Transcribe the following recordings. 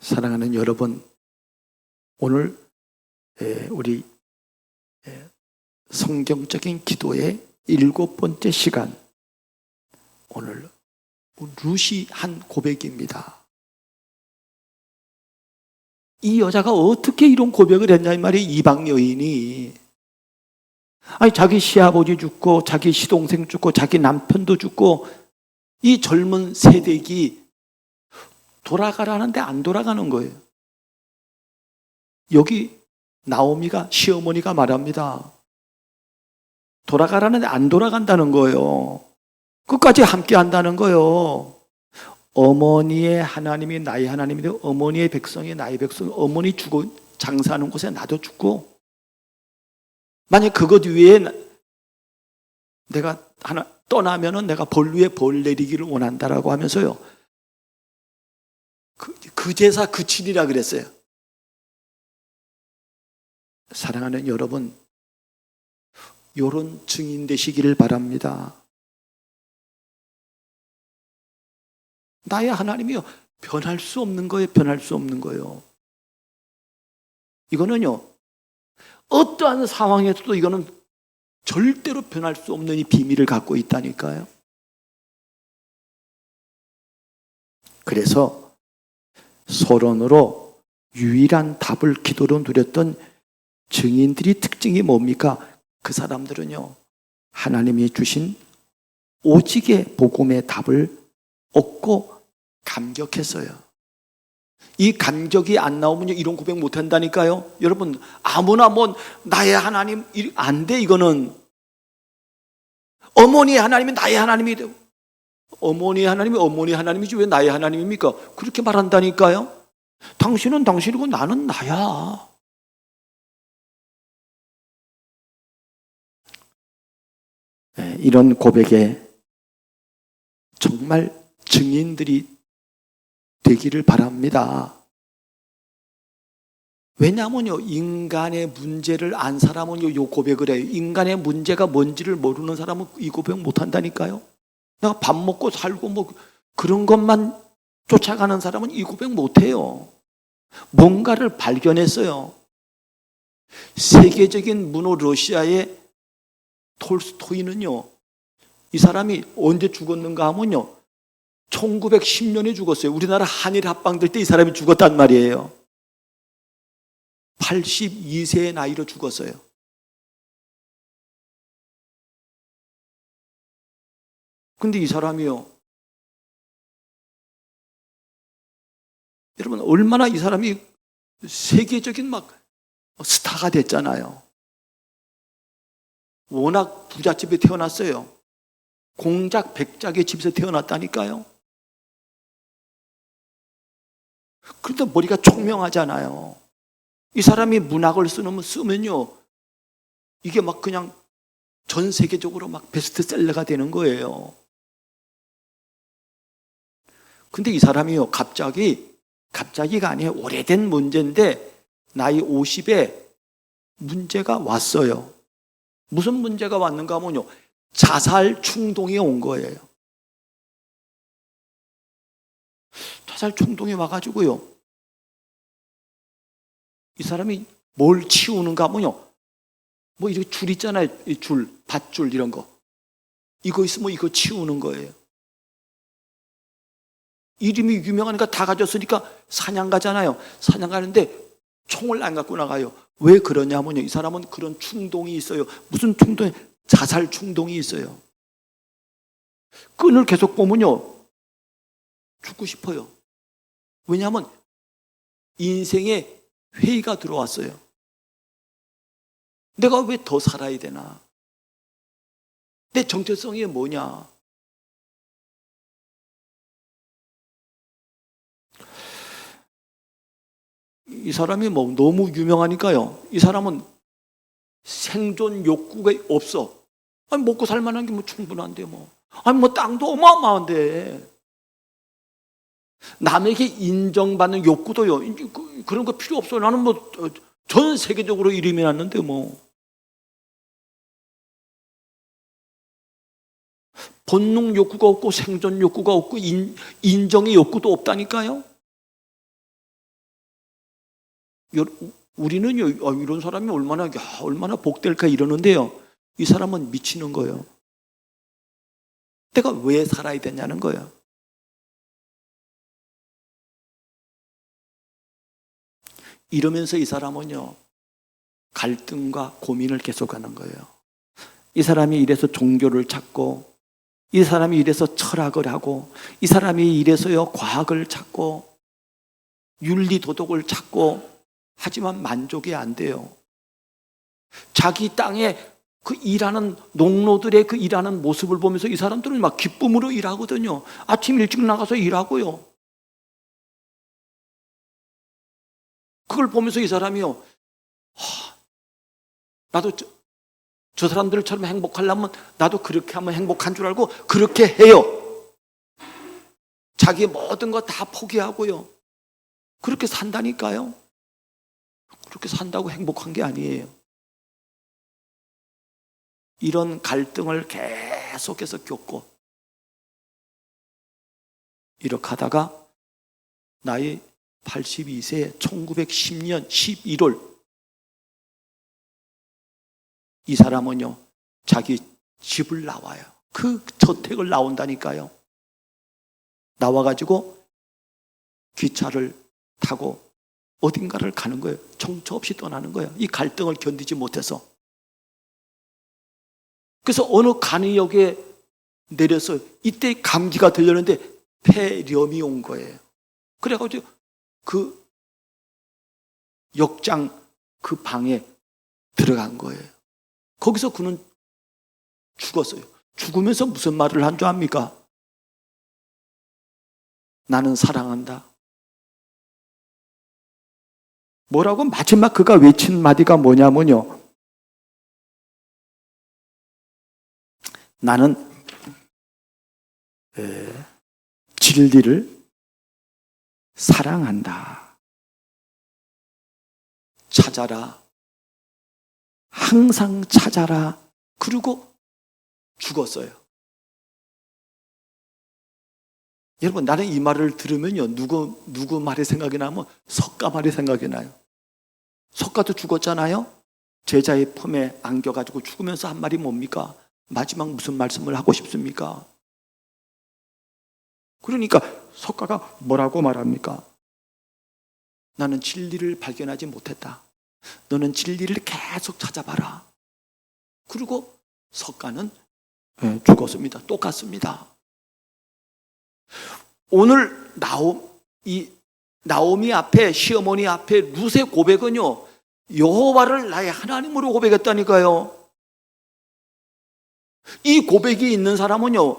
사랑하는 여러분, 오늘 우리 성경적인 기도의 7번째 시간, 오늘 룻이 한 고백입니다. 이 여자가 어떻게 이런 고백을 했냐 이 말이에요. 이방 여인이 자기 시아버지 죽고 자기 시동생 죽고 자기 남편도 죽고 이 젊은 세대기 돌아가라는데 안 돌아가는 거예요. 여기 나오미가 시어머니가 말합니다. 돌아가라는데 안 돌아간다는 거예요. 끝까지 함께 한다는 거예요. 어머니의 하나님이 나의 하나님인데 어머니의 백성이 나의 백성. 어머니 죽고 장사하는 곳에 나도 죽고, 만약 그것 위에 내가 하나 떠나면은 내가 벌 위에 벌 내리기를 원한다라고 하면서요, 그 제사 그치리라 그랬어요. 사랑하는 여러분, 요런 증인 되시기를 바랍니다. 나의 하나님이요, 변할 수 없는 거예요. 변할 수 없는 거예요. 이거는요, 어떠한 상황에서도 이거는 절대로 변할 수 없는 이 비밀을 갖고 있다니까요. 그래서 서론으로 유일한 답을 기도로 누렸던 증인들이 특징이 뭡니까? 그 사람들은요, 하나님이 주신 오직의 복음의 답을 얻고 감격했어요. 이 감격이 안 나오면 이런 고백 못 한다니까요. 여러분, 아무나 나의 하나님 안 돼. 이거는 어머니의 하나님이 나의 하나님이 되고, 어머니의 하나님이 어머니 하나님이지 왜 나의 하나님입니까? 그렇게 말한다니까요. 당신은 당신이고 나는 나야. 이런 고백에 정말 증인들이 되기를 바랍니다. 왜냐하면요, 인간의 문제를 안 사람은요, 이 고백을 해요. 인간의 문제가 뭔지를 모르는 사람은 이 고백 못 한다니까요. 내가 밥 먹고 살고 그런 것만 쫓아가는 사람은 이 고백 못 해요. 뭔가를 발견했어요. 세계적인 문호 러시아의 톨스토이는요, 이 사람이 언제 죽었는가 하면요, 1910년에 죽었어요. 우리나라 한일 합방될 때 이 사람이 죽었단 말이에요. 82세의 나이로 죽었어요. 근데 이 사람이요, 여러분, 얼마나 이 사람이 세계적인 스타가 됐잖아요. 워낙 부잣집에 태어났어요. 공작 백작의 집에서 태어났다니까요. 그런데 머리가 총명하잖아요. 이 사람이 문학을 쓰면요, 이게 그냥 전 세계적으로 베스트셀러가 되는 거예요. 근데 이 사람이요, 갑자기가 아니에요. 오래된 문제인데 나이 50에 문제가 왔어요. 무슨 문제가 왔는가 하면요, 자살 충동이 온 거예요. 자살 충동이 와가지고요, 이 사람이 뭘 치우는가 하면요, 이렇게 줄 있잖아요. 이 줄, 밧줄 이런 거. 이거 있으면 이거 치우는 거예요. 이름이 유명하니까 다 가졌으니까 사냥 가잖아요. 사냥 가는데 총을 안 갖고 나가요. 왜 그러냐면요, 이 사람은 그런 충동이 있어요. 무슨 충동이? 자살 충동이 있어요. 끈을 계속 보면요, 죽고 싶어요. 왜냐하면 인생에 회의가 들어왔어요. 내가 왜 더 살아야 되나? 내 정체성이 뭐냐? 이 사람이 너무 유명하니까요, 이 사람은 생존 욕구가 없어. 먹고 살 만한 게 충분한데 땅도 어마어마한데. 남에게 인정받는 욕구도요, 그런 거 필요 없어요. 나는 전 세계적으로 이름이 났는데 본능 욕구가 없고 생존 욕구가 없고 인정의 욕구도 없다니까요. 우리는요, 이런 사람이 얼마나 복될까 이러는데요. 이 사람은 미치는 거예요. 내가 왜 살아야 되냐는 거예요. 이러면서 이 사람은요, 갈등과 고민을 계속하는 거예요. 이 사람이 이래서 종교를 찾고, 이 사람이 이래서 철학을 하고, 이 사람이 이래서요 과학을 찾고, 윤리 도덕을 찾고, 하지만 만족이 안 돼요. 자기 땅에 그 일하는 농노들의 그 일하는 모습을 보면서 이 사람들은 막 기쁨으로 일하거든요. 아침 일찍 나가서 일하고요. 그걸 보면서 이 사람이요, 나도 저 사람들처럼 행복하려면 나도 그렇게 하면 행복한 줄 알고 그렇게 해요. 자기의 모든 거 다 포기하고요. 그렇게 산다니까요. 그렇게 산다고 행복한 게 아니에요. 이런 갈등을 계속해서 겪고 이렇게 하다가 나이 82세에 1910년 11월 이 사람은요 자기 집을 나와요. 그 저택을 나온다니까요. 나와가지고 기차를 타고 어딘가를 가는 거예요. 정처 없이 떠나는 거예요. 이 갈등을 견디지 못해서. 그래서 어느 간이역에 내려서 이때 감기가 들렸는데 폐렴이 온 거예요. 그래가지고 그 역장 그 방에 들어간 거예요. 거기서 그는 죽었어요. 죽으면서 무슨 말을 한 줄 압니까? 나는 사랑한다. 뭐라고? 마지막 그가 외친 마디가 뭐냐면요, 나는 진리를 사랑한다. 찾아라. 항상 찾아라. 그리고 죽었어요. 여러분, 나는 이 말을 들으면요, 누구 말이 생각이 나면 석가 말이 생각이 나요. 석가도 죽었잖아요. 제자의 품에 안겨가지고 죽으면서 한 말이 뭡니까? 마지막 무슨 말씀을 하고 싶습니까? 그러니까 석가가 뭐라고 말합니까? 나는 진리를 발견하지 못했다. 너는 진리를 계속 찾아봐라. 그리고 석가는 죽었습니다. 똑같습니다. 오늘 나오미 앞에, 시어머니 앞에 룻의 고백은요, 여호와를 나의 하나님으로 고백했다니까요. 이 고백이 있는 사람은요,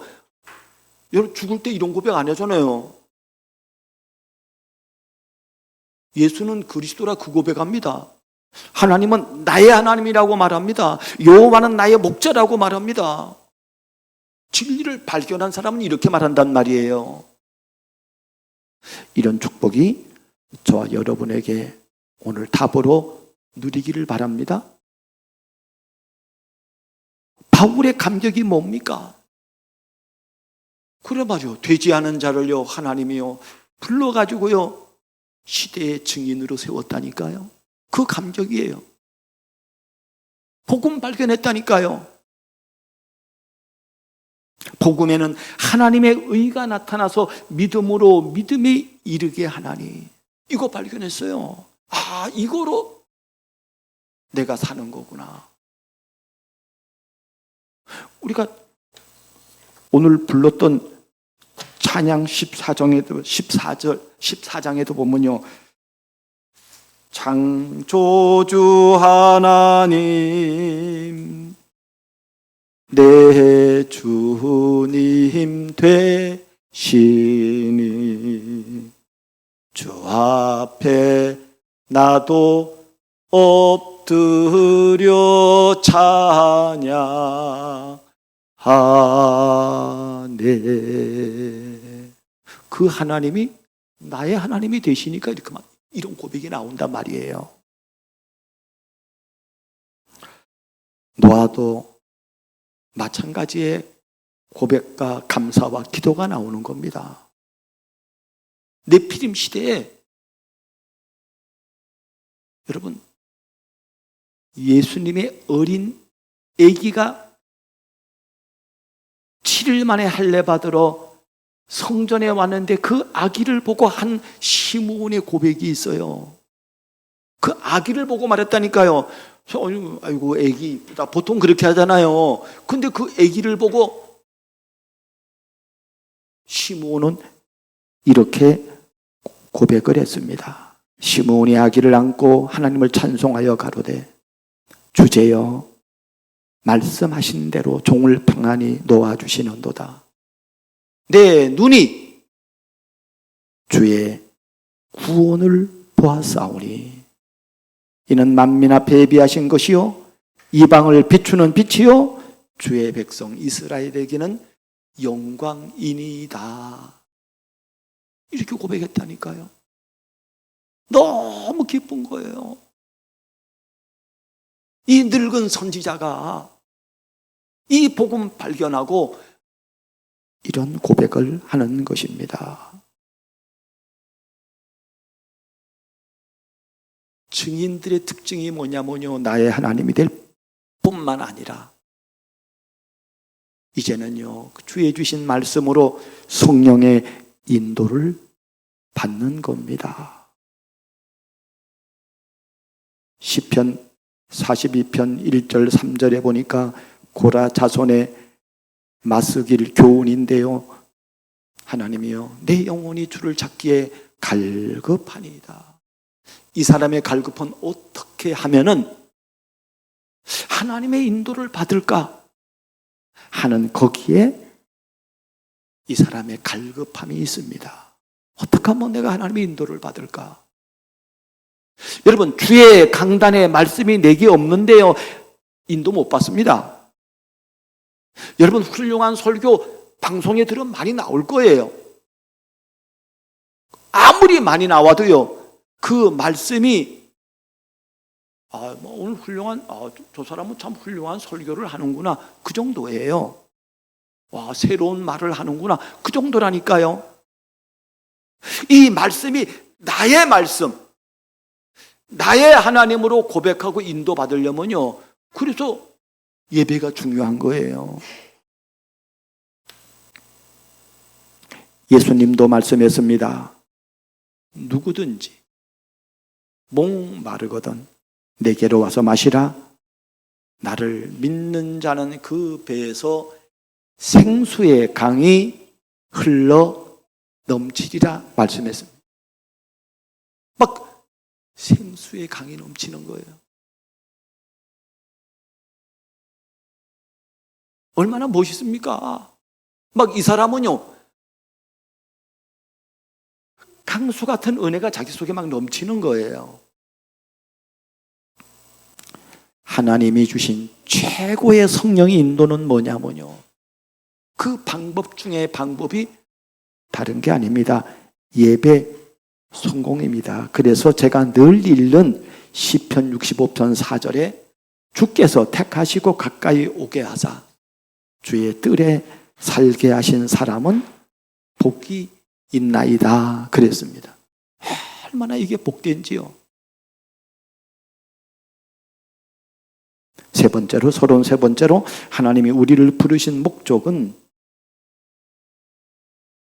여러분 죽을 때 이런 고백 안 하잖아요. 예수는 그리스도라 그 고백합니다. 하나님은 나의 하나님이라고 말합니다. 여호와는 나의 목자라고 말합니다. 진리를 발견한 사람은 이렇게 말한단 말이에요. 이런 축복이 저와 여러분에게 오늘 답으로 누리기를 바랍니다. 바울의 감격이 뭡니까? 그래 말이요, 되지 않은 자를요 하나님이요 불러가지고요 시대의 증인으로 세웠다니까요. 그 감격이에요. 복음 발견했다니까요. 복음에는 하나님의 의가 나타나서 믿음으로 믿음에 이르게 하나니, 이거 발견했어요. 아, 이거로 내가 사는 거구나. 우리가 오늘 불렀던 찬양 14장에도 보면요, 창조주 하나님 내 주님 되시니 주 앞에 나도 엎드려 찬양하네. 그 하나님이 나의 하나님이 되시니까 이런 고백이 나온단 말이에요. 노아도 마찬가지의 고백과 감사와 기도가 나오는 겁니다. 네피림 시대에 여러분, 예수님의 어린 아기가 7일 만에 할례 받으러 성전에 왔는데 그 아기를 보고 한 시므온의 고백이 있어요. 그 아기를 보고 말했다니까요. 아이고 아기 이쁘다. 보통 그렇게 하잖아요. 근데 그 아기를 보고 시므온은 이렇게 고백을 했습니다. 시므온이 아기를 안고 하나님을 찬송하여 가로되 주제여 말씀하신 대로 종을 평안히 놓아주시는도다. 내 눈이 주의 구원을 보았사오니 이는 만민 앞에 예비하신 것이요 이방을 비추는 빛이요 주의 백성 이스라엘에게는 영광이니이다. 이렇게 고백했다니까요. 너무 기쁜 거예요. 이 늙은 선지자가 이 복음 발견하고 이런 고백을 하는 것입니다. 증인들의 특징이 뭐냐면요, 나의 하나님이 될 뿐만 아니라 이제는요, 주의 주신 말씀으로 성령의 인도를 받는 겁니다. 시편 42편 1절 3절에 보니까 고라 자손의 맞서길 교훈인데요, 하나님이요 내 영혼이 주를 찾기에 갈급하니이다. 이 사람의 갈급은 어떻게 하면은 하나님의 인도를 받을까 하는 거기에 이 사람의 갈급함이 있습니다. 어떻게 하면 내가 하나님의 인도를 받을까? 여러분, 주의 강단에 말씀이 내게 없는데요, 인도 못 받습니다. 여러분, 훌륭한 설교 방송에 들으면 많이 나올 거예요. 아무리 많이 나와도요, 그 말씀이 오늘 훌륭한, 저 사람은 참 훌륭한 설교를 하는구나, 그 정도예요. 와, 새로운 말을 하는구나, 그 정도라니까요. 이 말씀이 나의 말씀, 나의 하나님으로 고백하고 인도받으려면요, 그래서 예배가 중요한 거예요. 예수님도 말씀했습니다. 누구든지 목마르거든 내게로 와서 마시라. 나를 믿는 자는 그 배에서 생수의 강이 흘러 넘치리라 말씀했습니다. 막 생수의 강이 넘치는 거예요. 얼마나 멋있습니까? 막 이 사람은요, 강수 같은 은혜가 자기 속에 막 넘치는 거예요. 하나님이 주신 최고의 성령의 인도는 뭐냐면요, 그 방법 중에 방법이 다른 게 아닙니다. 예배 성공입니다. 그래서 제가 늘 읽는 시편 65편 4절에 주께서 택하시고 가까이 오게 하사 주의 뜰에 살게 하신 사람은 복이 있나이다 그랬습니다. 얼마나 이게 복된지요. 세 번째로, 33번째로 하나님이 우리를 부르신 목적은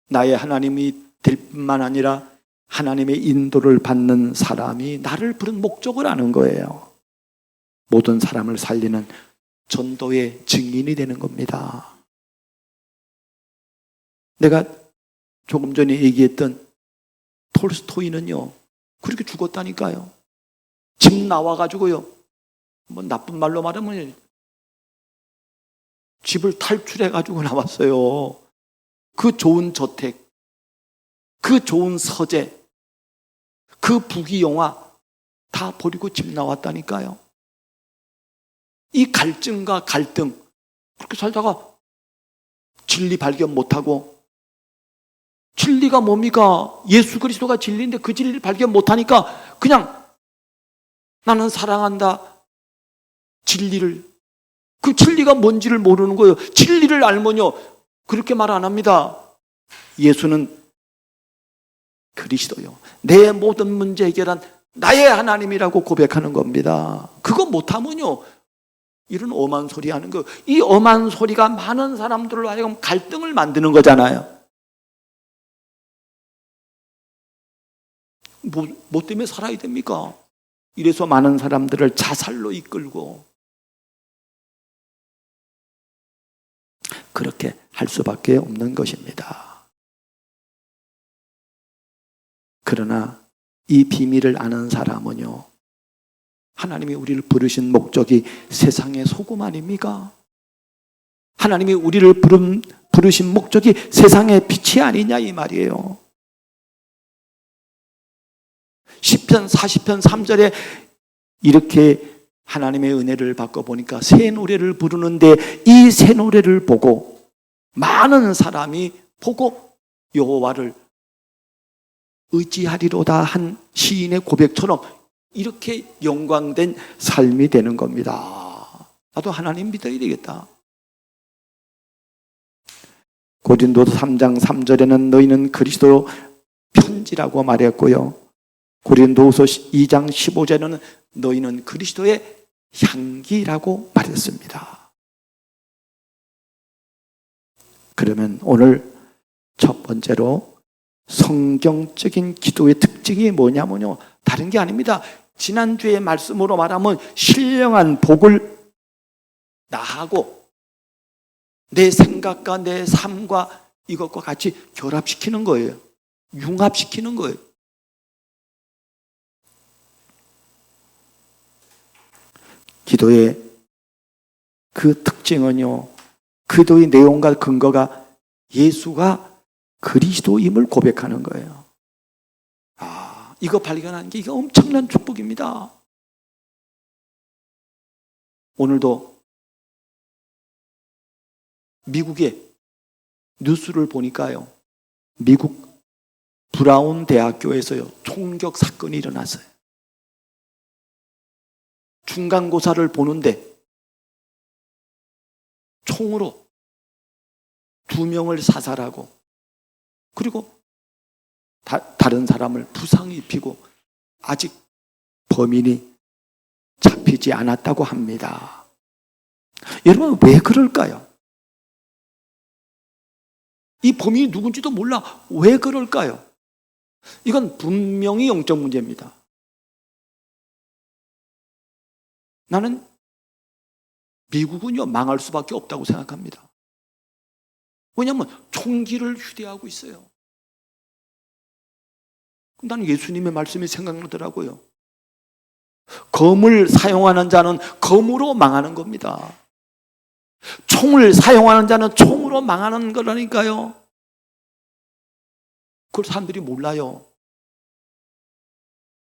나의 하나님이 될 뿐만 아니라 하나님의 인도를 받는 사람이 나를 부른 목적을 아는 거예요. 모든 사람을 살리는 전도의 증인이 되는 겁니다. 내가 조금 전에 얘기했던 톨스토이는요, 그렇게 죽었다니까요. 집 나와가지고요, 뭐 나쁜 말로 말하면 집을 탈출해가지고 나왔어요. 그 좋은 저택, 그 좋은 서재, 그 부귀영화 다 버리고 집 나왔다니까요. 이 갈증과 갈등, 그렇게 살다가 진리 발견 못하고, 진리가 뭡니까? 예수 그리스도가 진리인데 그 진리를 발견 못하니까 그냥 나는 사랑한다, 진리를, 그 진리가 뭔지를 모르는 거예요. 진리를 알면요, 그렇게 말 안 합니다. 예수는 그리스도요, 내 모든 문제 해결한 나의 하나님이라고 고백하는 겁니다. 그거 못하면요, 이런 엄한 소리 하는 거, 이 엄한 소리가 많은 사람들로 하여금 갈등을 만드는 거잖아요. 뭐 때문에 살아야 됩니까? 이래서 많은 사람들을 자살로 이끌고 그렇게 할 수밖에 없는 것입니다. 그러나 이 비밀을 아는 사람은요, 하나님이 우리를 부르신 목적이 세상의 소금 아닙니까? 하나님이 우리를 부르신 목적이 세상의 빛이 아니냐 이 말이에요. 시편 40편 3절에 이렇게 하나님의 은혜를 받고 보니까 새 노래를 부르는데 이 새 노래를 보고 많은 사람이 보고 여호와를 의지하리로다 한 시인의 고백처럼 이렇게 영광된 삶이 되는 겁니다. 나도 하나님 믿어야 되겠다. 고린도서 3장 3절에는 너희는 그리스도 편지라고 말했고요. 고린도후서 2장 15절에는 너희는 그리스도의 향기라고 말했습니다. 그러면 오늘 첫 번째로 성경적인 기도의 특징이 뭐냐면요, 다른 게 아닙니다. 지난주의 말씀으로 말하면 신령한 복을 나하고 내 생각과 내 삶과 이것과 같이 결합시키는 거예요. 융합시키는 거예요. 기도의 그 특징은요, 기도의 내용과 근거가 예수가 그리스도임을 고백하는 거예요. 이거 발견하는 게 이게 엄청난 축복입니다. 오늘도 미국의 뉴스를 보니까요, 미국 브라운 대학교에서요, 총격 사건이 일어났어요. 중간고사를 보는데 총으로 2명을 사살하고 그리고 다른 사람을 부상 입히고 아직 범인이 잡히지 않았다고 합니다. 여러분, 왜 그럴까요? 이 범인이 누군지도 몰라. 왜 그럴까요? 이건 분명히 영적 문제입니다. 나는 미국은요, 망할 수밖에 없다고 생각합니다. 왜냐하면 총기를 휴대하고 있어요. 나는 예수님의 말씀이 생각나더라고요. 검을 사용하는 자는 검으로 망하는 겁니다. 총을 사용하는 자는 총으로 망하는 거라니까요. 그걸 사람들이 몰라요.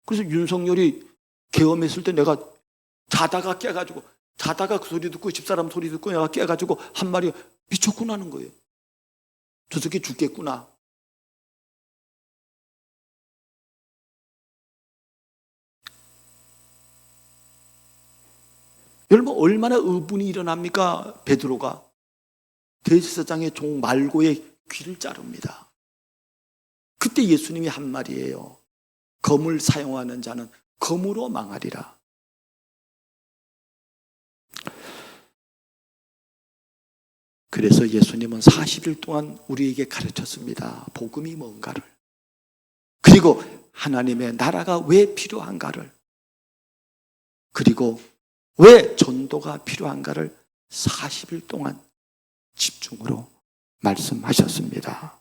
그래서 윤석열이 계엄했을 때 내가 자다가 깨가지고, 자다가 그 소리 듣고 집사람 소리 듣고 내가 깨가지고 한 말이 미쳤구나 하는 거예요. 저 새끼 죽겠구나. 여러분, 얼마나 의분이 일어납니까? 베드로가 대제사장의 종 말고의 귀를 자릅니다. 그때 예수님이 한 말이에요. 검을 사용하는 자는 검으로 망하리라. 그래서 예수님은 40일 동안 우리에게 가르쳤습니다. 복음이 뭔가를. 그리고 하나님의 나라가 왜 필요한가를. 그리고 왜 전도가 필요한가를 40일 동안 집중으로 말씀하셨습니다.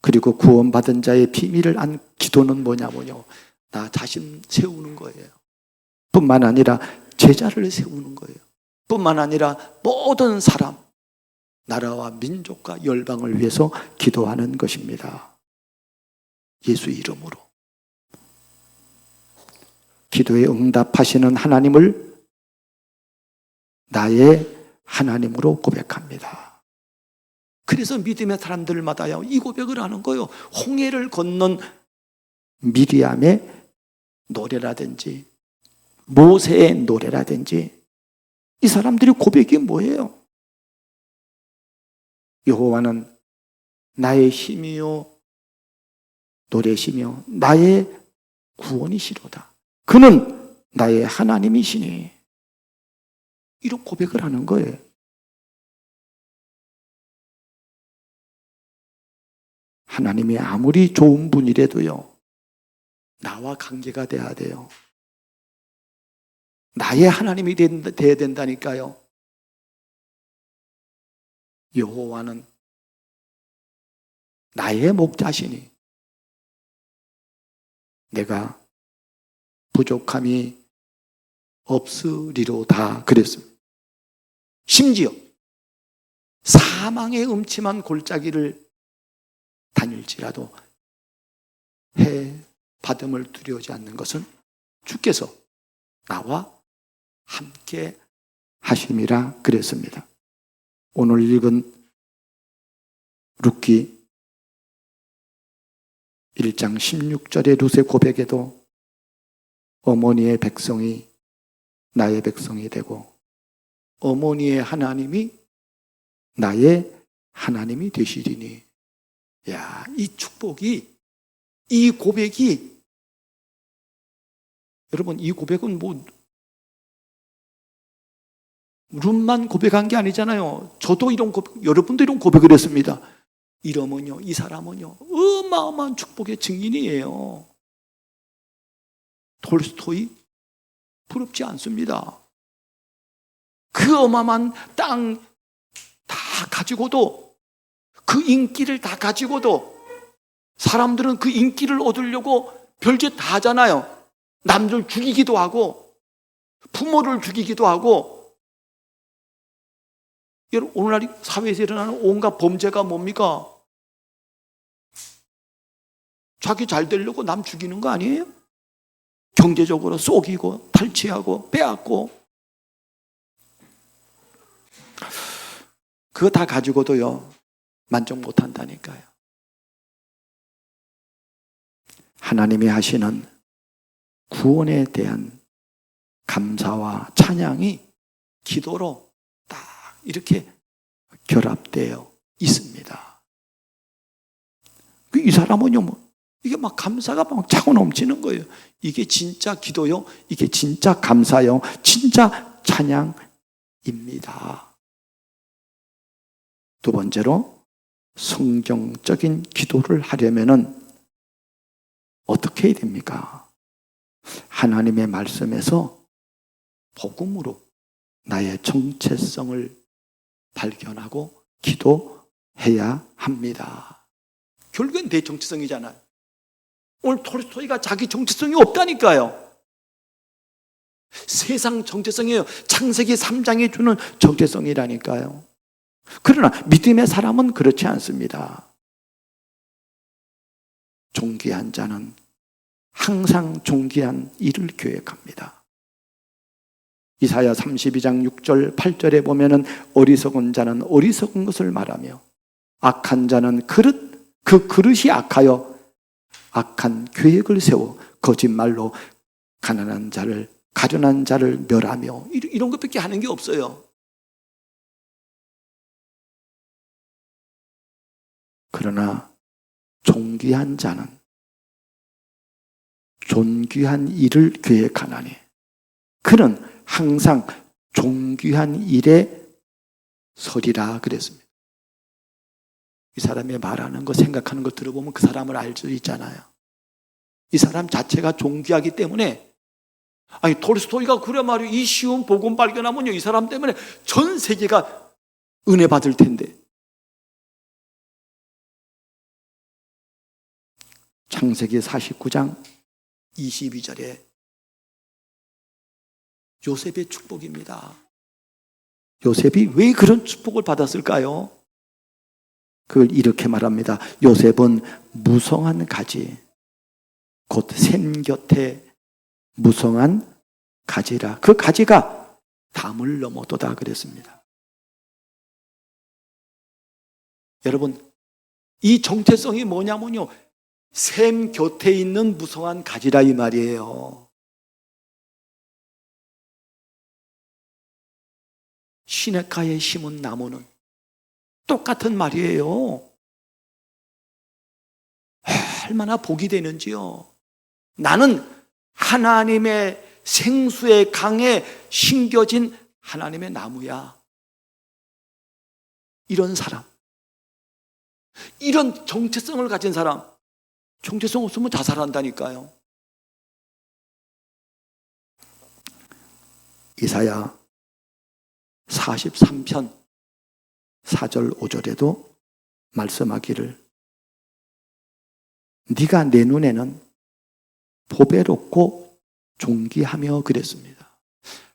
그리고 구원받은 자의 비밀을 안 기도는 뭐냐면요, 나 자신 세우는 거예요. 뿐만 아니라 제자를 세우는 거예요. 뿐만 아니라 모든 사람, 나라와 민족과 열방을 위해서 기도하는 것입니다. 예수 이름으로. 기도에 응답하시는 하나님을 나의 하나님으로 고백합니다. 그래서 믿음의 사람들마다요, 이 고백을 하는 거예요. 홍해를 건넌 미리암의 노래라든지 모세의 노래라든지, 이 사람들의 고백이 뭐예요? 여호와는 나의 힘이요 노래시며 나의 구원이시로다. 그는 나의 하나님이시니. 이런 고백을 하는 거예요. 하나님이 아무리 좋은 분이라도요, 나와 관계가 돼야 돼요. 나의 하나님이 돼야 된다니까요. 여호와는 나의 목자시니 내가 부족함이 없으리로다 그랬습니다. 심지어 사망의 음침한 골짜기를 다닐지라도 해 받음을 두려워하지 않는 것은 주께서 나와 함께 하심이라 그랬습니다. 오늘 읽은 룻기 1장 16절의 룻의 고백에도 어머니의 백성이 나의 백성이 되고 어머니의 하나님이 나의 하나님이 되시리니. 야, 이 축복이, 이 고백이, 여러분, 이 고백은 룻만 고백한 게 아니잖아요. 저도 이런 고백, 여러분도 이런 고백을 했습니다. 이러면요, 이 사람은요, 어마어마한 축복의 증인이에요. 톨스토이 부럽지 않습니다. 그 어마어마한 땅 다 가지고도, 그 인기를 다 가지고도 사람들은 그 인기를 얻으려고 별짓 다 하잖아요. 남들 죽이기도 하고 부모를 죽이기도 하고. 여러분, 오늘날 사회에서 일어나는 온갖 범죄가 뭡니까? 자기 잘 되려고 남 죽이는 거 아니에요? 경제적으로 속이고 탈취하고 빼앗고. 그거 다 가지고도요, 만족 못 한다니까요. 하나님이 하시는 구원에 대한 감사와 찬양이 기도로 딱 이렇게 결합되어 있습니다. 이 사람은요, 이게 막 감사가 막 차고 넘치는 거예요. 이게 진짜 기도요, 이게 진짜 감사요, 진짜 찬양입니다. 두 번째로, 성경적인 기도를 하려면은 어떻게 해야 됩니까? 하나님의 말씀에서 복음으로 나의 정체성을 발견하고 기도해야 합니다. 결국엔 내 정체성이잖아요. 오늘 톨스토이가 자기 정체성이 없다니까요. 세상 정체성이에요. 창세기 3장이 주는 정체성이라니까요. 그러나 믿음의 사람은 그렇지 않습니다. 존귀한 자는 항상 존귀한 일을 계획합니다. 이사야 32장 6절 8절에 보면은 어리석은 자는 어리석은 것을 말하며 악한 자는 그 그릇이 악하여 악한 계획을 세워 거짓말로 가난한 자를 멸하며, 이런 것밖에 하는 게 없어요. 그러나 존귀한 자는 존귀한 일을 계획하나니 그는 항상 존귀한 일에 서리라 그랬습니다. 이 사람이 말하는 거, 생각하는 거 들어보면 그 사람을 알 수 있잖아요. 이 사람 자체가 존귀하기 때문에, 아니 톨스토이가 그래 말이에요. 이 쉬운 복음 발견하면요, 이 사람 때문에 전 세계가 은혜 받을 텐데. 창세기 49장 22절에 요셉의 축복입니다. 요셉이 왜 그런 축복을 받았을까요? 그걸 이렇게 말합니다. 요셉은 무성한 가지, 곧 샘 곁에 무성한 가지라. 그 가지가 담을 넘어도다 그랬습니다. 여러분, 이 정체성이 뭐냐면요, 샘 곁에 있는 무성한 가지라 이 말이에요. 시냇가에 심은 나무는 똑같은 말이에요. 얼마나 복이 되는지요. 나는 하나님의 생수의 강에 심겨진 하나님의 나무야. 이런 사람, 이런 정체성을 가진 사람, 정체성 없으면 자살한다니까요. 이사야 43편 4절 5절에도 말씀하기를 네가 내 눈에는 보배롭고 존귀하며 그랬습니다.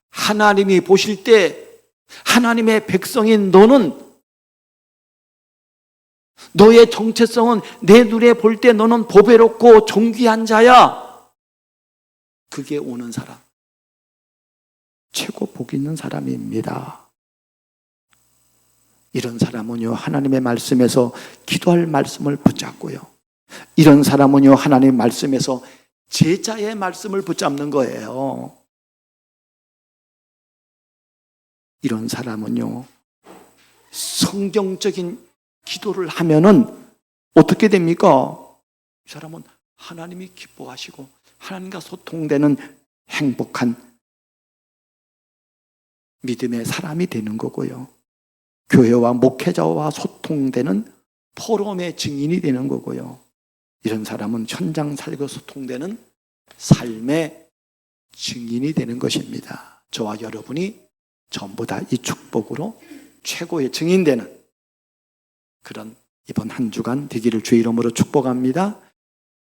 하나님이 보실 때 하나님의 백성인 너는, 너의 정체성은 내 눈에 볼 때 너는 보배롭고 존귀한 자야. 그게 오는 사람, 최고 복 있는 사람입니다. 이런 사람은요, 하나님의 말씀에서 기도할 말씀을 붙잡고요, 이런 사람은요, 하나님의 말씀에서 제자의 말씀을 붙잡는 거예요. 이런 사람은요, 성경적인 기도를 하면은 어떻게 됩니까? 이 사람은 하나님이 기뻐하시고 하나님과 소통되는 행복한 믿음의 사람이 되는 거고요, 교회와 목회자와 소통되는 포럼의 증인이 되는 거고요, 이런 사람은 현장 살고 소통되는 삶의 증인이 되는 것입니다. 저와 여러분이 전부 다 이 축복으로 최고의 증인되는 그런 이번 한 주간 되기를 주의 이름으로 축복합니다.